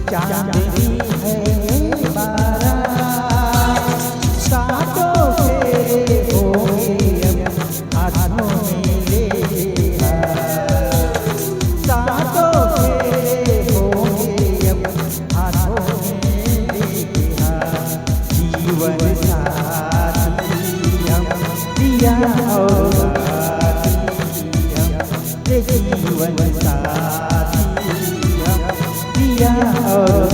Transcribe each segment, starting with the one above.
चांदनी है बारात, सातों फेरे होंगे अब हाथों में लेके हाथ, सातों फेरे होंगे अब हाथों में लेके हाथ। जीवन साथी हम पिया और साथी हम, ये जीवन साथी हम पिया और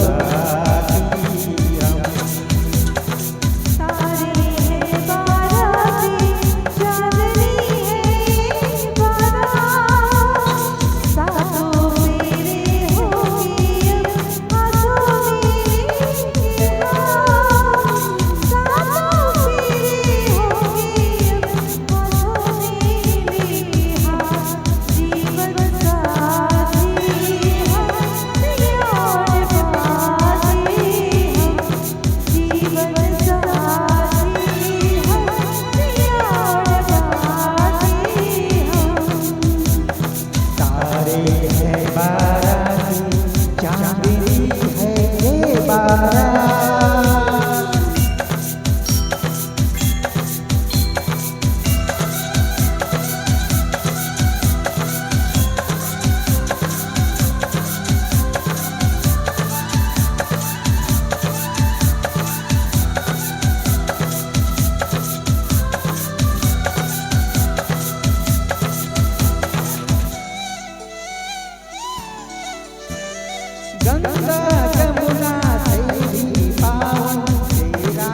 गंगा जमुना तेरी पावन, तेरा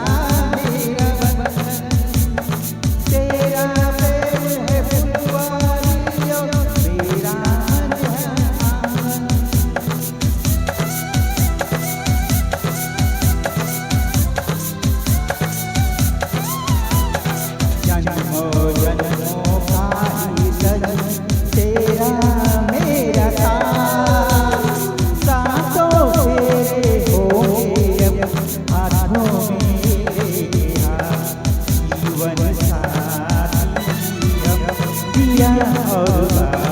मेरा बंधन, तेरा प्रेम है फुलवारी और मेरा मन है आंगन। जन्मों जन्मों का ही सजन तेरा मेरा साथ, सातों फेरे होंगे अब हाथों में लेके हाथ। जीवन साथी हम पिया और